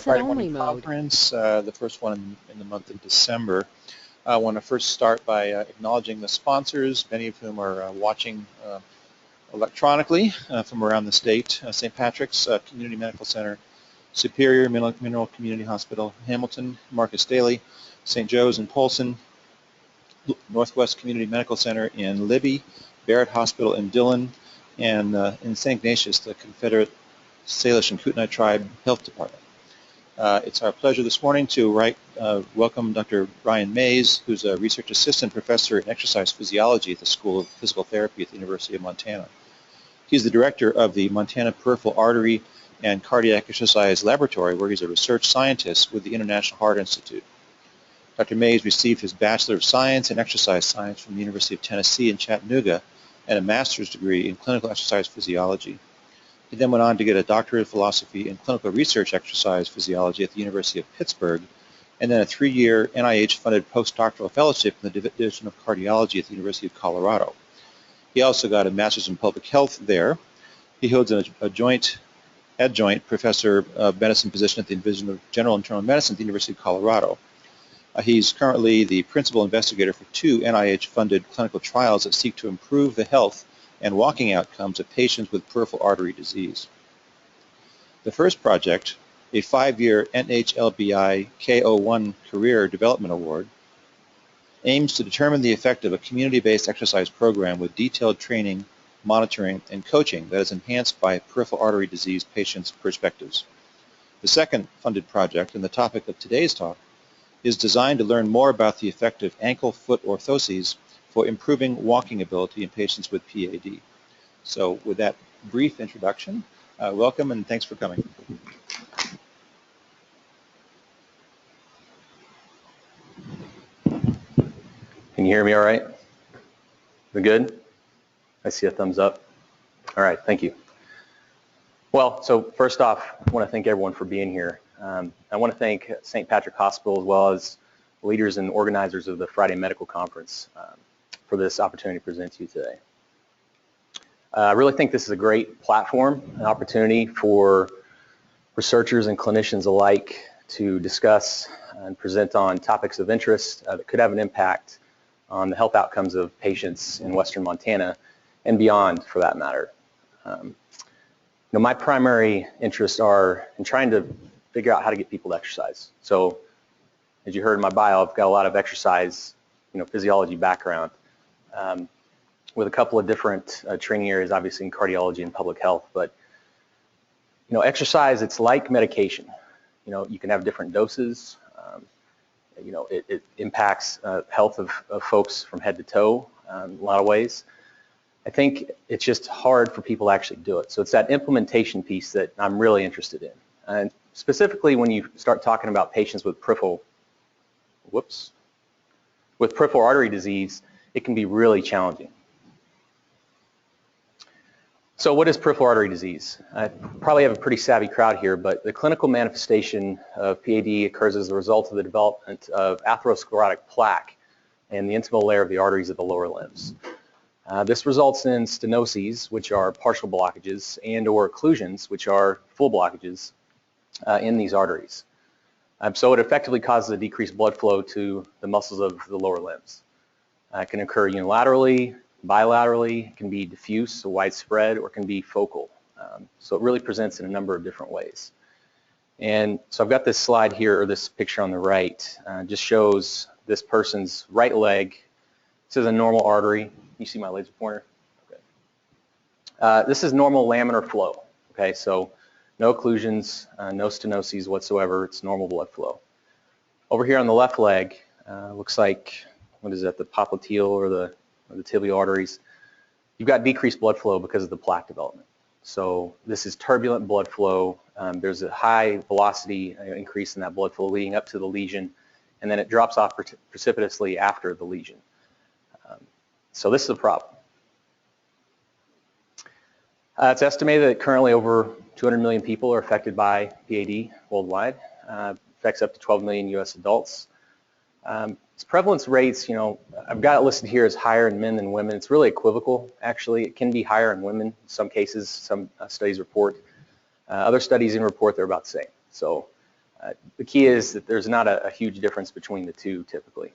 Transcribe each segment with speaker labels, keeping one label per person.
Speaker 1: Friday morning conference, the first one in the month of December. I want to first start by acknowledging the sponsors, many of whom are watching electronically from around the state. St. Patrick's Community Medical Center, Superior Mineral Community Hospital, Hamilton, Marcus Daly, St. Joe's in Polson, Northwest Community Medical Center in Libby, Barrett Hospital in Dillon, and in St. Ignatius, the Confederate Salish and Kootenai Tribe Health Department. It's our pleasure this morning to welcome Dr. Brian Mays, who's a research assistant professor in exercise physiology at the School of Physical Therapy at the University of Montana. He's the director of the Montana Peripheral Artery and Cardiac Exercise Laboratory, where he's a research scientist with the International Heart Institute. Dr. Mays received his Bachelor of Science in Exercise Science from the University of Tennessee in Chattanooga and a master's degree in clinical exercise physiology. He then went on to get a doctorate of philosophy in clinical research exercise physiology at the University of Pittsburgh, and then a 3-year NIH-funded postdoctoral fellowship in the Division of Cardiology at the University of Colorado. He also got a master's in public health there. He holds an adjunct professor of medicine position at the Division of General Internal Medicine at the University of Colorado. He's currently the principal investigator for 2 NIH-funded clinical trials that seek to improve the health and walking outcomes of patients with peripheral artery disease. The first project, a 5-year NHLBI K01 Career Development Award, aims to determine the effect of a community-based exercise program with detailed training, monitoring, and coaching that is enhanced by peripheral artery disease patients' perspectives. The second funded project, and the topic of today's talk, is designed to learn more about the effect of ankle-foot orthoses for improving walking ability in patients with PAD. So with that brief introduction, welcome and thanks for coming.
Speaker 2: Can you hear me all right? We good? I see a thumbs up. All right, thank you. Well, so first off, I want to thank everyone for being here. I want to thank St. Patrick Hospital as well as leaders and organizers of the Friday Medical Conference for this opportunity to present to you today. I really think this is a great platform, an opportunity for researchers and clinicians alike to discuss and present on topics of interest that could have an impact on the health outcomes of patients in Western Montana and beyond, for that matter. My primary interests are in trying to figure out how to get people to exercise. So, as you heard in my bio, I've got a lot of exercise, physiology background, with a couple of different training areas, obviously in cardiology and public health. But, exercise, it's like medication. You can have different doses. It impacts health of folks from head to toe in a lot of ways. I think it's just hard for people to actually do it. So it's that implementation piece that I'm really interested in. And specifically when you start talking about patients with peripheral artery disease, it can be really challenging. So what is peripheral artery disease? I probably have a pretty savvy crowd here, but the clinical manifestation of PAD occurs as a result of the development of atherosclerotic plaque in the intimal layer of the arteries of the lower limbs. This results in stenoses, which are partial blockages, and or occlusions, which are full blockages in these arteries. So it effectively causes a decreased blood flow to the muscles of the lower limbs. It can occur unilaterally, bilaterally, it can be diffuse, so widespread, or it can be focal. So it really presents in a number of different ways. And so I've got this slide here, or this picture on the right, just shows this person's right leg. This is a normal artery. You see my laser pointer? Okay. This is normal laminar flow. Okay, so no occlusions, no stenoses whatsoever. It's normal blood flow. Over here on the left leg, looks like, what is that, the popliteal or the tibial arteries. You've got decreased blood flow because of the plaque development. So this is turbulent blood flow. There's a high velocity increase in that blood flow leading up to the lesion, and then it drops off precipitously after the lesion. So this is a problem. It's estimated that currently over 200 million people are affected by PAD worldwide. Affects up to 12 million U.S. adults. Its prevalence rates, I've got it listed here as higher in men than women. It's really equivocal, actually. It can be higher in women in some cases. Some studies report. Other studies report they're about the same. So The key is that there's not a huge difference between the two typically.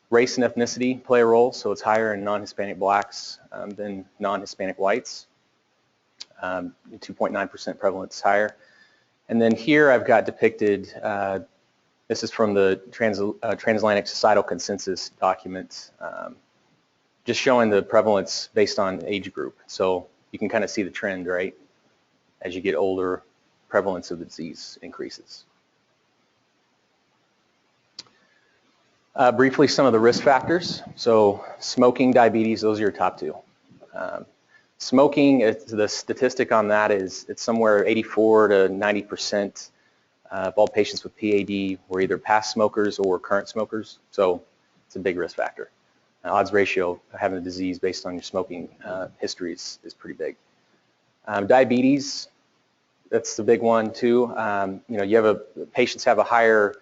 Speaker 2: Race and ethnicity play a role, so it's higher in non-Hispanic blacks than non-Hispanic whites. 2.9% prevalence higher. And then here I've got depicted, this is from the Transatlantic Societal Consensus document, just showing the prevalence based on age group. So you can kind of see the trend, right? As you get older, prevalence of the disease increases. Briefly, some of the risk factors. So smoking, diabetes, those are your top two. Smoking, the statistic on that is it's somewhere 84 to 90% of all patients with PAD were either past smokers or current smokers. So it's a big risk factor. Odds ratio of having the disease based on your smoking history is pretty big. Diabetes, that's the big one too. Patients have a higher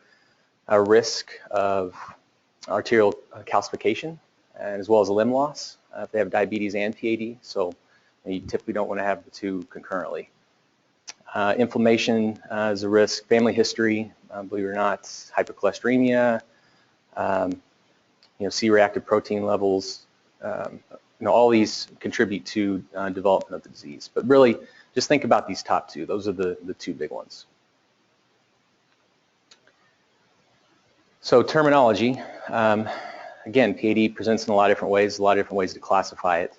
Speaker 2: risk of arterial calcification and as well as limb loss if they have diabetes and PAD. So you typically don't want to have the two concurrently. Inflammation is a risk. Family history, believe it or not, hypercholesteremia, C-reactive protein levels, all these contribute to development of the disease. But really, just think about these top two. Those are the two big ones. So terminology, again, PAD presents in a lot of different ways, to classify it.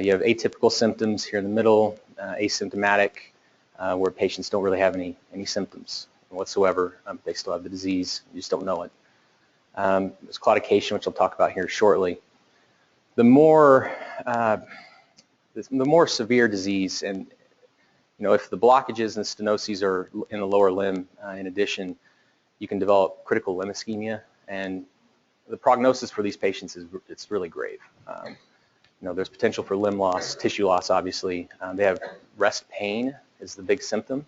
Speaker 2: You have atypical symptoms here in the middle, asymptomatic, where patients don't really have any symptoms whatsoever. They still have the disease, you just don't know it. There's claudication, which I'll talk about here shortly. The more severe disease, and if the blockages and stenoses are in the lower limb, in addition, you can develop critical limb ischemia, and the prognosis for these patients it's really grave. There's potential for limb loss, tissue loss, obviously. They have rest pain is the big symptom.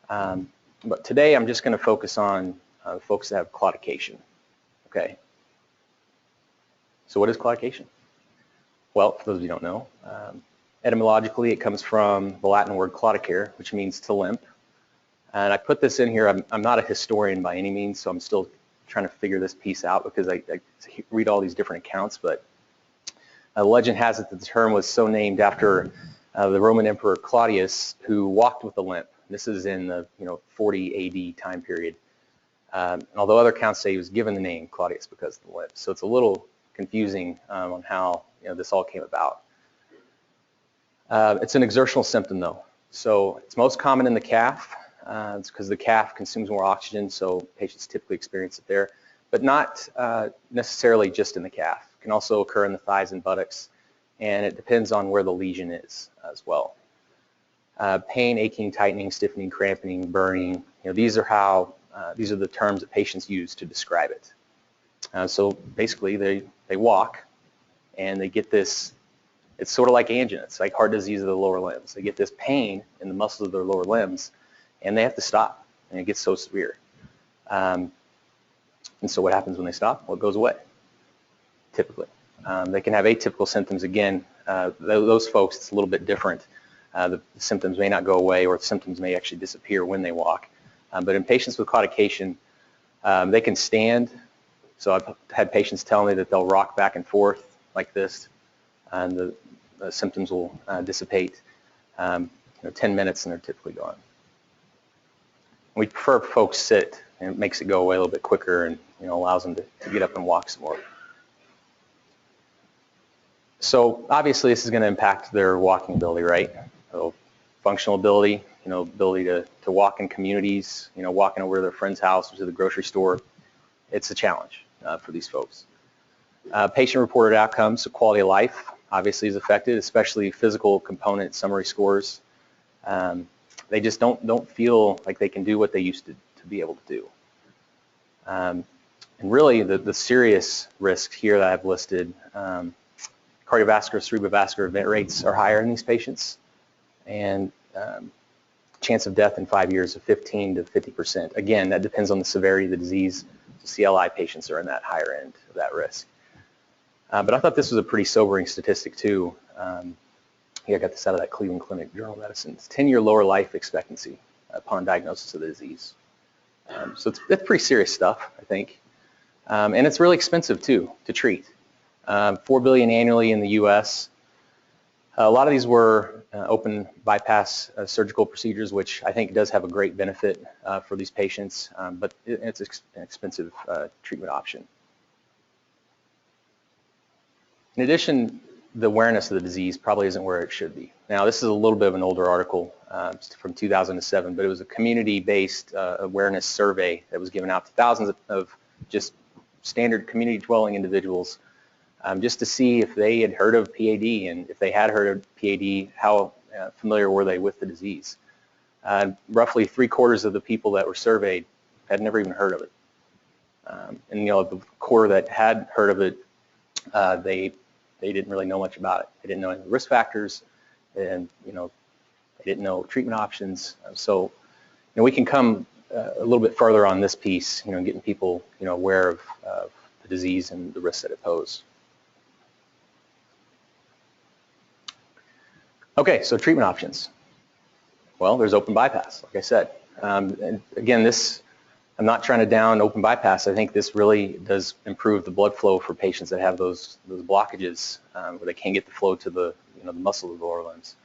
Speaker 2: But today I'm just going to focus on folks that have claudication. Okay. So what is claudication? Well, for those of you who don't know, etymologically it comes from the Latin word claudicare, which means to limp. And I put this in here. I'm not a historian by any means, so I'm still trying to figure this piece out because I read all these different accounts. But legend has it that the term was so named after the Roman Emperor Claudius, who walked with a limp. This is in the 40 AD time period. Although other accounts say he was given the name Claudius because of the limp. So it's a little confusing on how this all came about. It's an exertional symptom though. So it's most common in the calf. It's because the calf consumes more oxygen, so patients typically experience it there. But not necessarily just in the calf. It can also occur in the thighs and buttocks, and it depends on where the lesion is as well. Pain, aching, tightening, stiffening, cramping, burning, these are the terms that patients use to describe it. So basically they walk and they get this, it's sort of like angina, it's like heart disease of the lower limbs. They get this pain in the muscles of their lower limbs and they have to stop, and it gets so severe. And so what happens when they stop? Well, it goes away, typically. They can have atypical symptoms again. Those folks, it's a little bit different. The symptoms may not go away, or the symptoms may actually disappear when they walk. But in patients with claudication, they can stand. So I've had patients tell me that they'll rock back and forth like this, and the symptoms will dissipate. 10 minutes and they're typically gone. We prefer folks sit, and it makes it go away a little bit quicker and allows them to get up and walk some more. So obviously this is going to impact their walking ability, right? So functional ability, ability to walk in communities, walking over to their friend's house or to the grocery store. It's a challenge for these folks. Patient-reported outcomes, so quality of life obviously is affected, especially physical component summary scores. They just don't feel like they can do what they used to be able to do. And really the serious risks here that I've listed, cardiovascular, cerebrovascular event rates are higher in these patients, and chance of death in 5 years of 15 to 50%. Again, that depends on the severity of the disease. So CLI patients are in that higher end of that risk. But I thought this was a pretty sobering statistic too. I got this out of that Cleveland Clinic Journal of Medicine. It's 10-year lower life expectancy upon diagnosis of the disease. So it's pretty serious stuff, I think. And it's really expensive, too, to treat. $4 billion annually in the U.S. A lot of these were open bypass surgical procedures, which I think does have a great benefit for these patients, but it's an expensive treatment option. In addition, the awareness of the disease probably isn't where it should be. Now, this is a little bit of an older article from 2007, but it was a community-based awareness survey that was given out to thousands of just standard community-dwelling individuals just to see if they had heard of PAD, and if they had heard of PAD, how familiar were they with the disease. Roughly 3/4 of the people that were surveyed had never even heard of it. And the quarter that had heard of it, they didn't really know much about it. They didn't know any of the risk factors, and they didn't know treatment options. So we can come a little bit further on this piece, getting people aware of the disease and the risks that it poses. Okay, so treatment options. Well, there's open bypass, like I said. And again, I'm not trying to down open bypass. I think this really does improve the blood flow for patients that have those blockages where they can't get the flow to the the muscle of the lower limbs.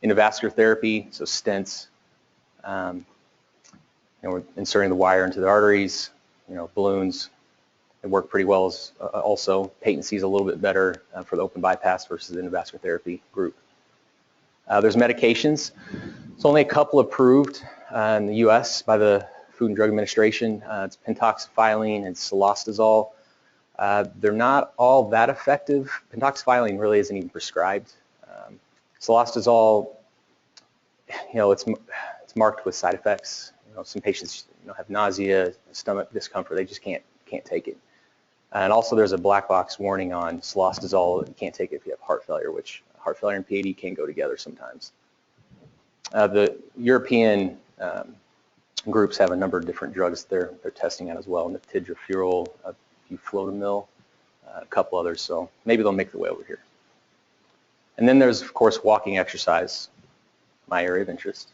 Speaker 2: Endovascular therapy, so stents. We're inserting the wire into the arteries. Balloons. They work pretty well also. Patency is a little bit better for the open bypass versus the endovascular therapy group. There's medications. There's only a couple approved in the U.S. by the Food and Drug Administration. It's pentoxifylline and cilostazol. They're not all that effective. Pentoxifylline really isn't even prescribed. Cilostazol, it's marked with side effects. Some patients have nausea, stomach discomfort. They just can't take it. And also there's a black box warning on cilostazol. You can't take it if you have heart failure, which heart failure and PAD can go together sometimes. The European groups have a number of different drugs they're testing out as well, nitidrafural, uflotamil, a couple others, so maybe they'll make their way over here. And then there's, of course, walking exercise, my area of interest.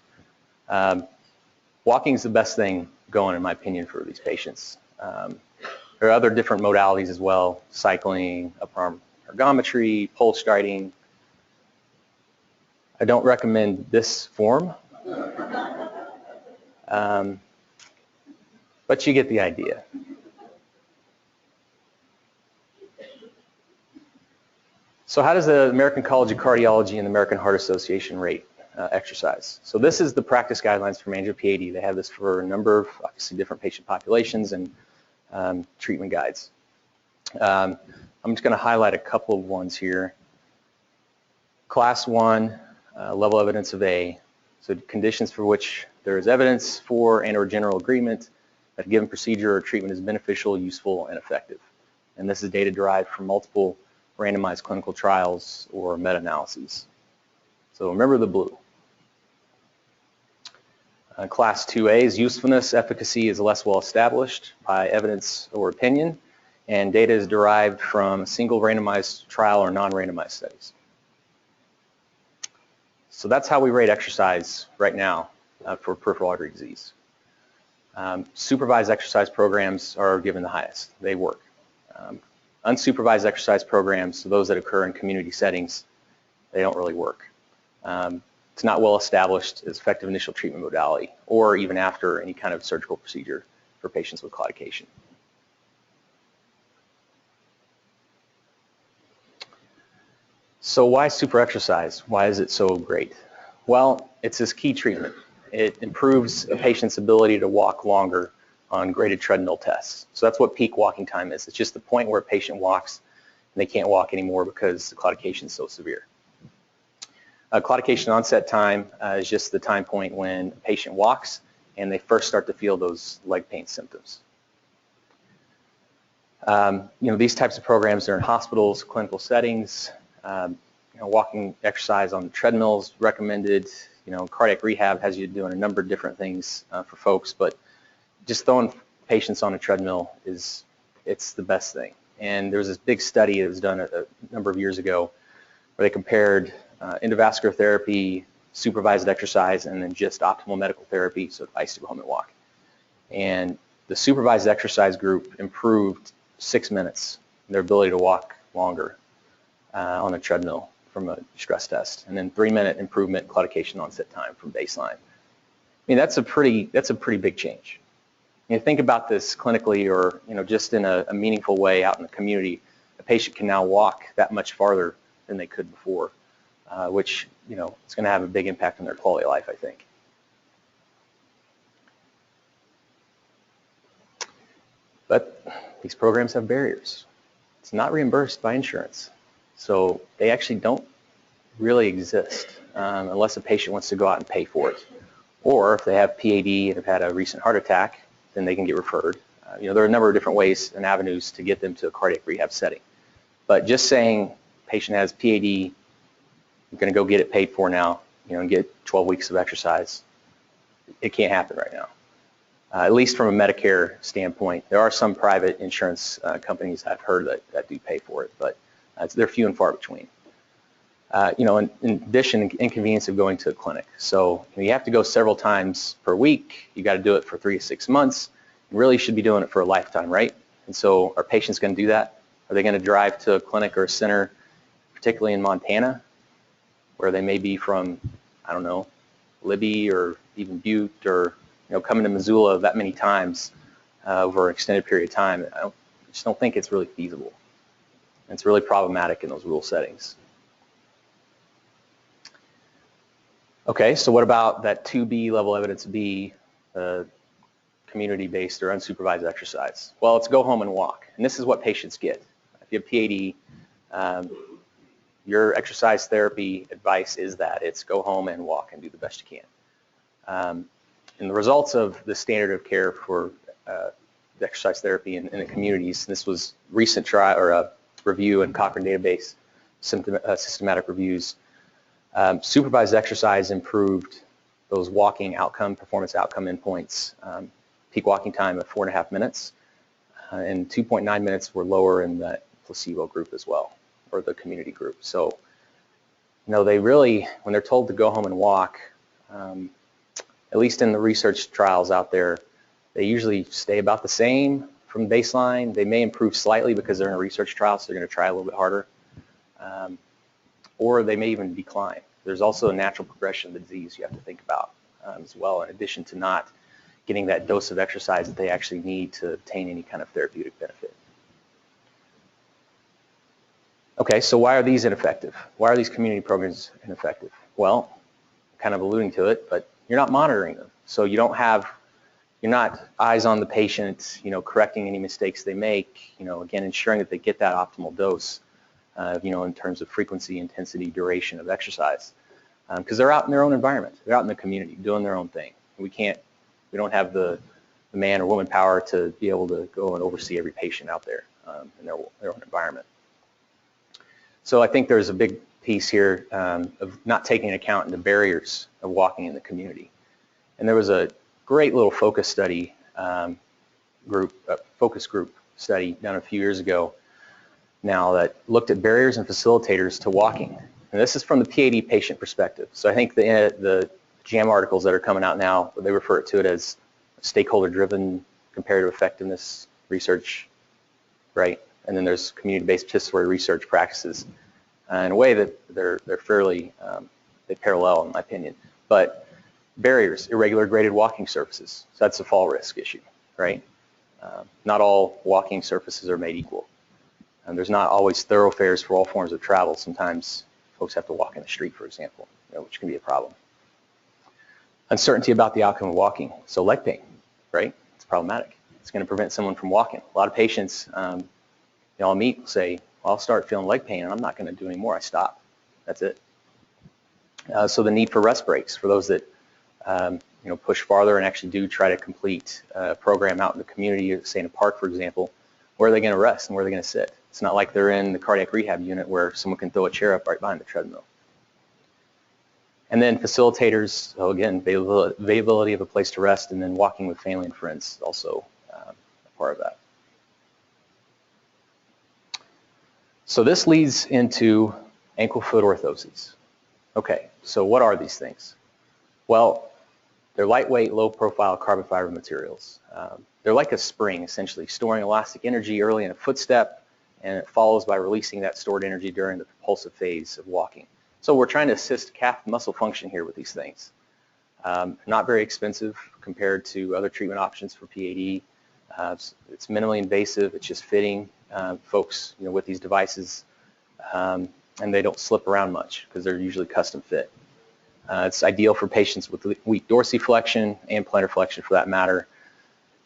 Speaker 2: Walking is the best thing going, in my opinion, for these patients. There are other different modalities as well, cycling, upper arm ergometry, pole striding. I don't recommend this form, but you get the idea. So how does the American College of Cardiology and the American Heart Association rate exercise? So this is the practice guidelines for managing PAD. They have this for a number of, obviously, different patient populations and treatment guides. I'm just going to highlight a couple of ones here. Class 1, level evidence of A, so conditions for which there is evidence for and or general agreement that a given procedure or treatment is beneficial, useful, and effective. And this is data derived from multiple randomized clinical trials or meta-analyses. So remember the blue. Class 2A's usefulness, efficacy is less well established by evidence or opinion, and data is derived from a single randomized trial or non-randomized studies. So that's how we rate exercise right now for peripheral artery disease. Supervised exercise programs are given the highest. They work. Unsupervised exercise programs, so those that occur in community settings, they don't really work. It's not well established as effective initial treatment modality or even after any kind of surgical procedure for patients with claudication. So why super exercise? Why is it so great? Well, it's this key treatment. It improves a patient's ability to walk longer on graded treadmill tests. So that's what peak walking time is. It's just the point where a patient walks and they can't walk anymore because the claudication is so severe. Claudication onset time is just the time point when a patient walks and they first start to feel those leg pain symptoms. These types of programs are in hospitals, clinical settings. Walking exercise on treadmills recommended. Cardiac rehab has you doing a number of different things for folks, but just throwing patients on a treadmill it's the best thing. And there was this big study that was done a number of years ago where they compared endovascular therapy, supervised exercise, and then just optimal medical therapy, so advice to go home and walk. And the supervised exercise group improved 6 minutes in their ability to walk longer on a treadmill from a stress test, and then 3-minute improvement in claudication onset time from baseline. I mean, that's a pretty big change. You think about this clinically, or just in a meaningful way out in the community. A patient can now walk that much farther than they could before, which it's going to have a big impact on their quality of life, I think. But these programs have barriers. It's not reimbursed by insurance, so they actually don't really exist unless a patient wants to go out and pay for it. Or if they have PAD and have had a recent heart attack, then they can get referred. There are a number of different ways and avenues to get them to a cardiac rehab setting. But just saying patient has PAD, you're going to go get it paid for now, and get 12 weeks of exercise, it can't happen right now. At least from a Medicare standpoint. There are some private insurance companies I've heard that do pay for it, but they're few and far between. In addition, inconvenience of going to a clinic. So you have to go several times per week. You got to do it for 3 to 6 months. You really should be doing it for a lifetime, right? And so are patients going to do that? Are they going to drive to a clinic or a center, particularly in Montana, where they may be from, I don't know, Libby or even Butte, or coming to Missoula that many times over an extended period of time? I just don't think it's really feasible. And it's really problematic in those rural settings. Okay, so what about that 2B level evidence B, community-based or unsupervised exercise? Well, it's go home and walk, and this is what patients get. If you have PAD, your exercise therapy advice is that it's go home and walk and do the best you can. And the results of the standard of care for the exercise therapy in the communities, this was recent trial or a review in Cochrane database, systematic reviews. Supervised exercise improved those walking outcome, performance outcome endpoints, peak walking time of 4.5 minutes, and 2.9 minutes were lower in the placebo group as well, or the community group. So, they really, when they're told to go home and walk, at least in the research trials out there, they usually stay about the same from baseline. They may improve slightly because they're in a research trial, so they're going to try a little bit harder. Or they may even decline. There's also a natural progression of the disease you have to think about as well, in addition to not getting that dose of exercise that they actually need to obtain any kind of therapeutic benefit. Okay, so why are these ineffective? Why are these community programs ineffective? Well, kind of alluding to it, but you're not monitoring them. So you're not eyes on the patient, correcting any mistakes they make, again, ensuring that they get that optimal dose. In terms of frequency, intensity, duration of exercise, because they're out in their own environment. They're out in the community doing their own thing. We don't have the man or woman power to be able to go and oversee every patient out there in their own environment. So I think there's a big piece here of not taking into account the barriers of walking in the community. And there was a great little focus study focus group study done a few years ago now that looked at barriers and facilitators to walking. And this is from the PAD patient perspective. So I think the JAM articles that are coming out now, they refer to it as stakeholder-driven comparative effectiveness research, right? And then there's community-based participatory research practices. In a way that they're fairly, they parallel in my opinion. But barriers, irregular graded walking surfaces. So that's a fall risk issue, right? Not all walking surfaces are made equal. And there's not always thoroughfares for all forms of travel. Sometimes folks have to walk in the street, for example, which can be a problem. Uncertainty about the outcome of walking. So leg pain, right? It's problematic. It's going to prevent someone from walking. A lot of patients, I'll meet will say, well, I'll start feeling leg pain and I'm not going to do any more. I stop. That's it. So the need for rest breaks for those that push farther and actually do try to complete a program out in the community, say in a park, for example. Where are they going to rest and where are they going to sit? It's not like they're in the cardiac rehab unit where someone can throw a chair up right behind the treadmill. And then facilitators, so again, availability of a place to rest, and then walking with family and friends, also a part of that. So this leads into ankle-foot orthoses. Okay, so what are these things? Well, they're lightweight, low-profile carbon fiber materials. They're like a spring, essentially, storing elastic energy early in a footstep, and it follows by releasing that stored energy during the propulsive phase of walking. So we're trying to assist calf muscle function here with these things. Not very expensive compared to other treatment options for PAD. It's minimally invasive. It's just fitting folks, with these devices, and they don't slip around much because they're usually custom fit. It's ideal for patients with weak dorsiflexion and plantar flexion for that matter.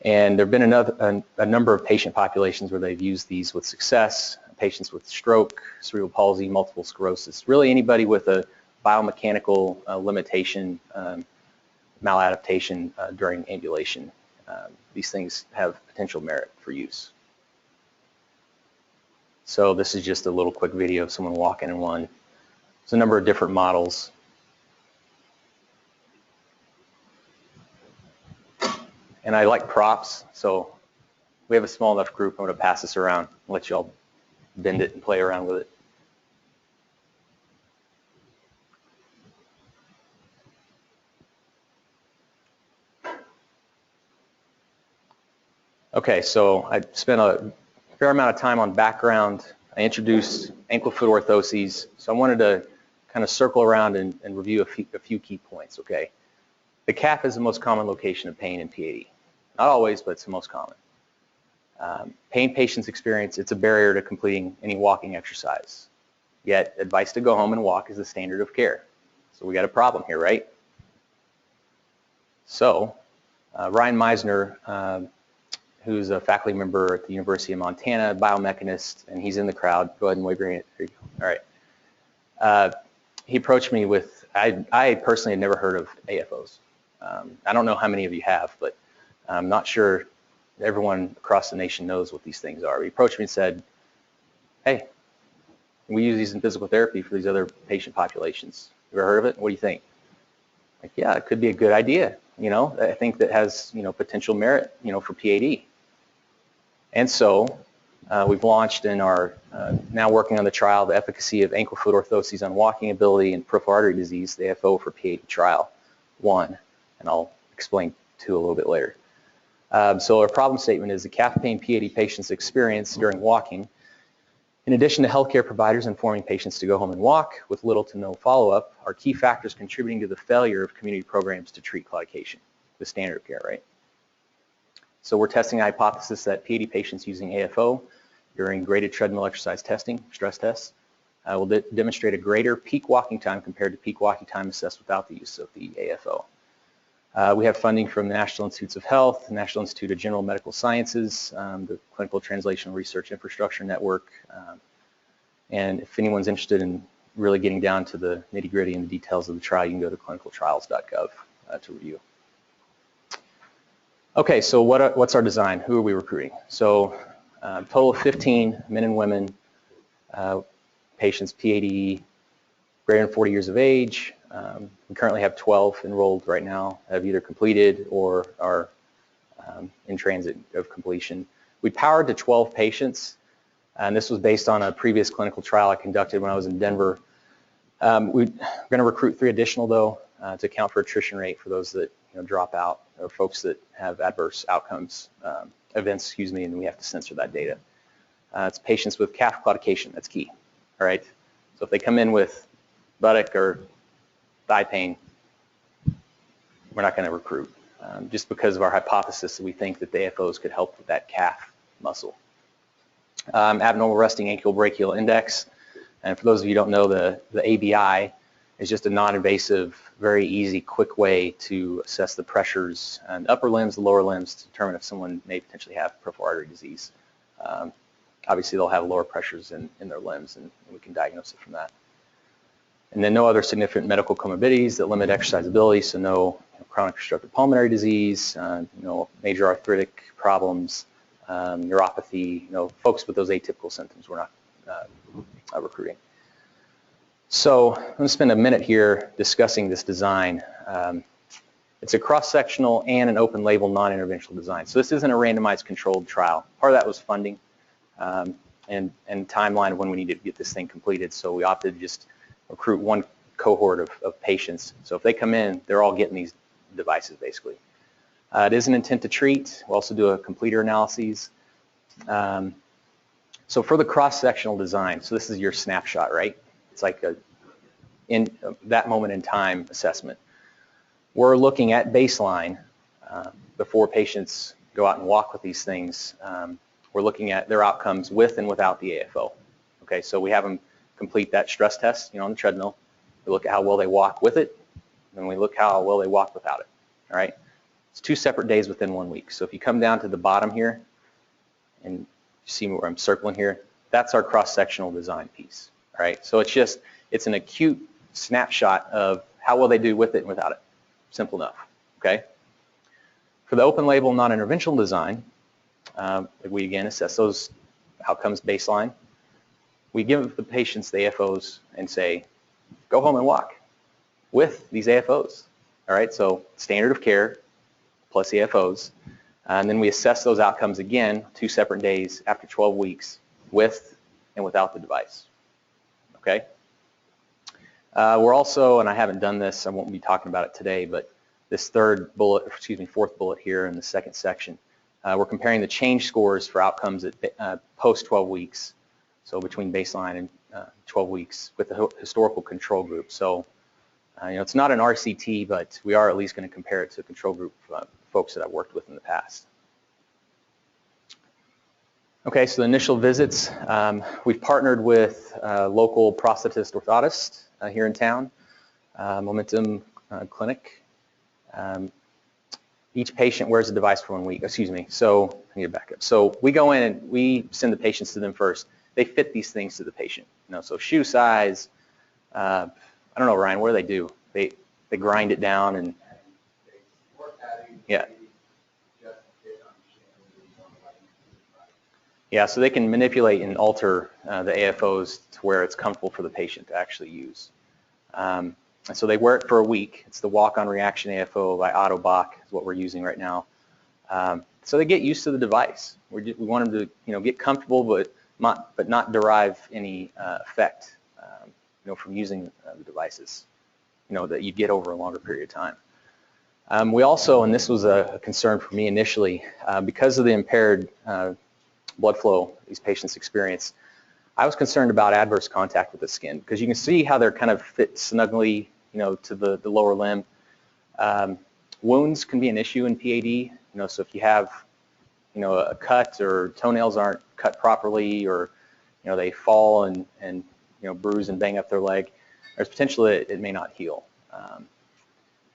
Speaker 2: And there have been a number of patient populations where they've used these with success. Patients with stroke, cerebral palsy, multiple sclerosis, really anybody with a biomechanical limitation, maladaptation during ambulation. These things have potential merit for use. So this is just a little quick video of someone walking in one. There's a number of different models. And I like props, so we have a small enough group. I'm going to pass this around and let you all bend it and play around with it. Okay, so I spent a fair amount of time on background. I introduced ankle-foot orthoses, so I wanted to kind of circle around and review a few key points, okay? The calf is the most common location of pain in PAD. Not always, but it's the most common. Pain patients experience, it's a barrier to completing any walking exercise. Yet, advice to go home and walk is the standard of care. So we got a problem here, right? So, Ryan Meisner, who's a faculty member at the University of Montana, biomechanist, and he's in the crowd. Go ahead and wave your hand. There you go. All right. He approached me with, I personally had never heard of AFOs. I don't know how many of you have, but I'm not sure everyone across the nation knows what these things are. He approached me and said, hey, we use these in physical therapy for these other patient populations. You ever heard of it? What do you think? Like, yeah, it could be a good idea. I think that has, potential merit, for PAD. And so we've launched and are now working on the trial, the efficacy of ankle-foot orthoses on walking ability and peripheral artery disease, the AFO for PAD trial 1, and I'll explain 2 a little bit later. So our problem statement is the calf pain PAD patients experience during walking, in addition to healthcare providers informing patients to go home and walk with little to no follow-up, are key factors contributing to the failure of community programs to treat claudication, the standard of care, right? So we're testing a hypothesis that PAD patients using AFO during graded treadmill exercise testing, stress tests, will demonstrate a greater peak walking time compared to peak walking time assessed without the use of the AFO. We have funding from the National Institutes of Health, the National Institute of General Medical Sciences, the Clinical Translational Research Infrastructure Network, and if anyone's interested in really getting down to the nitty-gritty and the details of the trial, you can go to clinicaltrials.gov to review. Okay, so what's our design? Who are we recruiting? So total of 15 men and women, patients PAD, greater than 40 years of age. We currently have 12 enrolled right now, have either completed or are in transit of completion. We powered to 12 patients, and this was based on a previous clinical trial I conducted when I was in Denver. We're going to recruit 3 additional, though, to account for attrition rate for those that drop out or folks that have adverse outcomes, events, and we have to censor that data. It's patients with calf claudication. That's key. All right. So if they come in with buttock or thigh pain, we're not going to recruit, just because of our hypothesis that we think that the AFOs could help with that calf muscle. Abnormal resting ankle brachial index, and for those of you who don't know, the ABI is just a non-invasive, very easy, quick way to assess the pressures on the upper limbs, the lower limbs, to determine if someone may potentially have peripheral artery disease. Obviously, they'll have lower pressures in their limbs, and we can diagnose it from that. And then no other significant medical comorbidities that limit exercisability, so no chronic obstructive pulmonary disease, major arthritic problems, neuropathy, folks with those atypical symptoms we're not recruiting. So I'm going to spend a minute here discussing this design. It's a cross-sectional and an open label non-interventional design. So this isn't a randomized controlled trial. Part of that was funding and timeline of when we needed to get this thing completed, so we opted to just recruit one cohort of patients. So if they come in, they're all getting these devices basically. It is an intent to treat. We'll also do a completer analyses. So for the cross-sectional design, so this is your snapshot, right? It's like in that moment in time assessment. We're looking at baseline before patients go out and walk with these things. We're looking at their outcomes with and without the AFO. Okay, so we have them complete that stress test, on the treadmill. We look at how well they walk with it, and we look how well they walk without it. All right, it's 2 separate days within 1 week. So if you come down to the bottom here, and you see where I'm circling here, that's our cross-sectional design piece. All right, so it's an acute snapshot of how well they do with it and without it. Simple enough. Okay. For the open label non-interventional design, we again assess those outcomes baseline. We give the patients the AFOs and say, go home and walk with these AFOs. All right, so standard of care plus the AFOs. And then we assess those outcomes again, 2 separate days after 12 weeks with and without the device. Okay. We're also, and I haven't done this, I won't be talking about it today, but this fourth bullet here in the second section, we're comparing the change scores for outcomes at post 12 weeks, so between baseline and 12 weeks with the historical control group. So, it's not an RCT, but we are at least going to compare it to a control group folks that I've worked with in the past. Okay, so the initial visits, we've partnered with a local prosthetist orthotist here in town, Momentum Clinic. Each patient wears a device for 1 week, so I need to back up. So we go in and we send the patients to them first. They fit these things to the patient, so shoe size, I don't know, Ryan, what do they do? They grind it down and, yeah. Yeah, so they can manipulate and alter the AFOs to where it's comfortable for the patient to actually use. And so they wear it for a week. It's the walk-on reaction AFO by Otto-Bach is what we're using right now. So they get used to the device. We want them to get comfortable, but not derive any effect from using the devices that you get over a longer period of time. We also, and this was a concern for me initially, because of the impaired blood flow these patients experience, I was concerned about adverse contact with the skin, because you can see how they're kind of fit snugly, to the lower limb. Wounds can be an issue in PAD, so if you have, a cut or toenails aren't cut properly, or, they fall and bruise and bang up their leg, there's potential that it may not heal.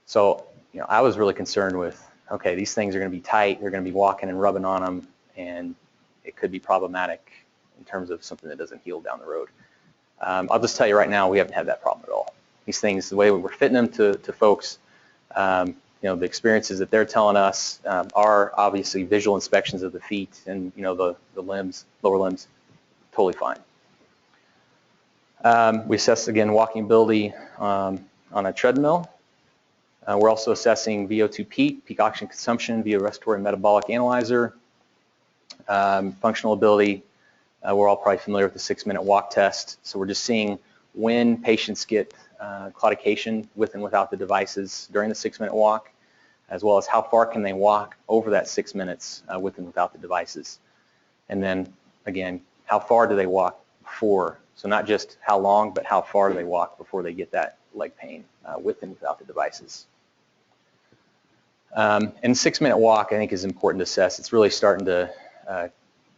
Speaker 2: So, I was really concerned with, okay, these things are going to be tight, they're going to be walking and rubbing on them, and it could be problematic in terms of something that doesn't heal down the road. I'll just tell you right now, we haven't had that problem at all. These things, the way we're fitting them to folks, the experiences that they're telling us are obviously visual inspections of the feet and, the limbs, lower limbs, totally fine. We assess, again, walking ability on a treadmill. We're also assessing VO2 peak oxygen consumption via respiratory metabolic analyzer. Functional ability, we're all probably familiar with the 6-minute walk test. So we're just seeing when patients get claudication with and without the devices during the 6-minute walk, as well as how far can they walk over that 6 minutes with and without the devices. And then, again, how far do they walk before? So not just how long, but how far do they walk before they get that leg pain with and without the devices. And 6-minute walk, I think, is important to assess. It's really starting to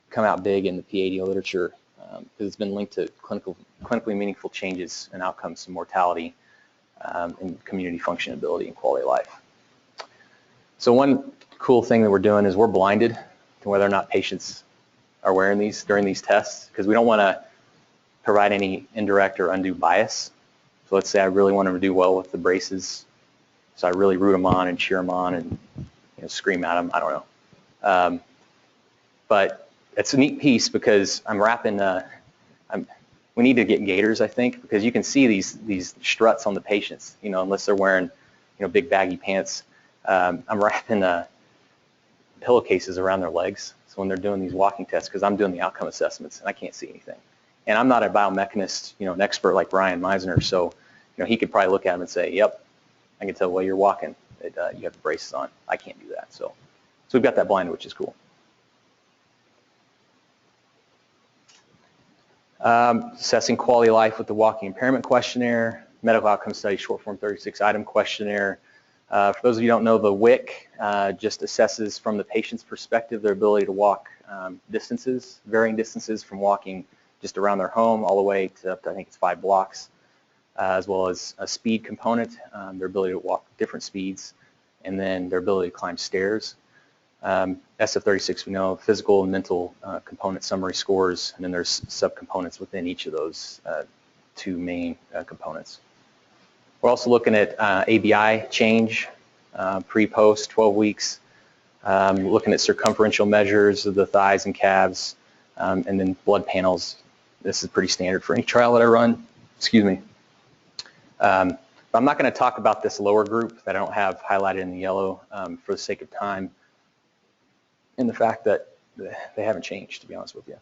Speaker 2: come out big in the PAD literature because it's been linked to clinically meaningful changes in outcomes to mortality and community functionability and quality of life. So one cool thing that we're doing is we're blinded to whether or not patients are wearing these during these tests, because we don't want to provide any indirect or undue bias. So let's say I really want them to do well with the braces, so I really root them on and cheer them on and scream at them. I don't know. But it's a neat piece because I'm wrapping, we need to get gaiters, I think, because you can see these struts on the patients, unless they're wearing, big baggy pants. I'm wrapping pillowcases around their legs. So when they're doing these walking tests, because I'm doing the outcome assessments and I can't see anything. And I'm not a biomechanist, an expert like Brian Meisner. So, he could probably look at him and say, yep, I can tell while you're walking that you have the braces on. I can't do that. So we've got that blinded, which is cool. Assessing quality of life with the walking impairment questionnaire, medical outcome study short form 36-item questionnaire. For those of you who don't know, the WIC just assesses from the patient's perspective their ability to walk distances, varying distances from walking just around their home all the way to up to, I think it's 5 blocks, as well as a speed component, their ability to walk different speeds, and then their ability to climb stairs. SF36, we know physical and mental component summary scores, and then there's subcomponents within each of those 2 main components. We're also looking at ABI change, pre-post, 12 weeks, looking at circumferential measures of the thighs and calves, and then blood panels. This is pretty standard for any trial that I run. Excuse me. I'm not going to talk about this lower group that I don't have highlighted in the yellow for the sake of time, and the fact that they haven't changed, to be honest with you.